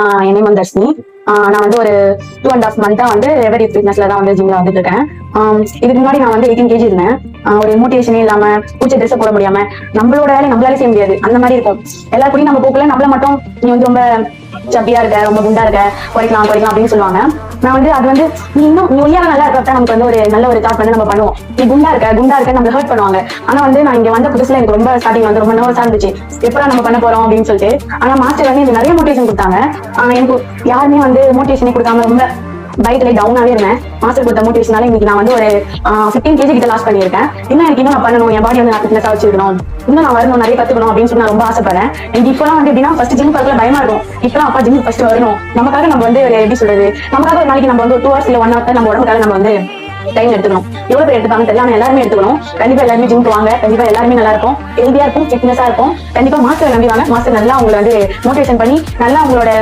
என் name வந்து தர்ஷினி. நான் வந்து ஒரு 2.5 மந்த்தா வந்து எவரி ஃபிட்னஸ்ல தான் வந்து ஜிம்ல வந்துட்டு இருக்கேன். இதுக்கு முன்னாடி நான் வந்து 18 kg இருந்தேன். ஒரு மோட்டிவேஷனே இல்லாம பிடிச்ச ட்ரெஸ் போட முடியாம நம்மளோட வேலை நம்மளால செய்ய முடியாது அந்த மாதிரி இருக்கும். எல்லாருக்கூடயும் நம்ம போக்குல நம்மள மட்டும் நீ வந்து ரொம்ப சப்பியா இருக்க, ரொம்ப குண்டா இருக்க, குறைக்கலாம் அப்படின்னு சொல்லுவாங்க. நான் வந்து அது வந்து நீ ஒய்யால நல்லா இருக்கப்ப நமக்கு வந்து ஒரு நல்ல ஒரு தாட் வந்து நம்ம பண்ணுவோம். நீ குண்டா இருக்க நம்ம ஹர்ட் பண்ணுவாங்க. ஆனா வந்து நான் இங்க வந்த புதுசுல எனக்கு ரொம்ப ஸ்டார்டிங் வந்து ரொம்ப நர்வஸா இருந்துச்சு, எப்படா நம்ம பண்ண போறோம் அப்படின்னு சொல்லிட்டு. ஆனா மாஸ்டர் வந்து எனக்கு நிறைய மோட்டிவேஷன் கொடுத்தாங்க. எனக்கு யாருமே வந்து மோட்டிவேஷனே கொடுக்காம ரொம்ப பயத்துல டவுனாவே இருந்தேன். மாஸ்டர் கொடுத்த மோட்டிவேஷனால இன்னைக்கு நான் வந்து ஒரு 15 kg கிட்ட லாஸ் பண்ணியிருக்கேன். இன்னும் நான் பண்ணணும், என் பாடி வந்து நான் ஃபிட்னஸா வச்சிருக்கணும், இன்னும் நான் வரணும், நிறைய கத்துக்கணும் அப்படின்னு சொல்லி நான் ரொம்ப ஆசைப்படுறேன். எனக்கு இப்பெல்லாம் வந்து எப்படின்னா ஃபர்ஸ்ட் ஜிம் பார்க்கல பயமா இருக்கும். இப்பெல்லாம் அப்பா ஜிம் ஃபர்ஸ்ட் வரணும், நமக்காக நம்ம வந்து எப்படி சொல்றது, நமக்காக ஒரு நாளைக்கு நம்ம வந்து 2 hours இல்ல 1 hour நம்ம உடம்புக்காக நம்ம வந்து டைம் எடுத்துக்கணும். எவ்வளவு பேர் எடுத்துப்பாங்க தெரியல, ஆனா எல்லாருமே எடுத்துக்கணும். கண்டிப்பா எல்லாருமே ஜிம்க்கு வாங்க. கண்டிப்பா எல்லாருமே நல்லா இருக்கும், ஹெல்தியா இருக்கும், ஃபிட்னஸா இருக்கும். கண்டிப்பா மாஸ்டர் நம்பி வாங்க. மாஸ்டர் நல்லா உங்களை வந்து மோட்டிவேஷன் பண்ணி நல்லா உங்களோட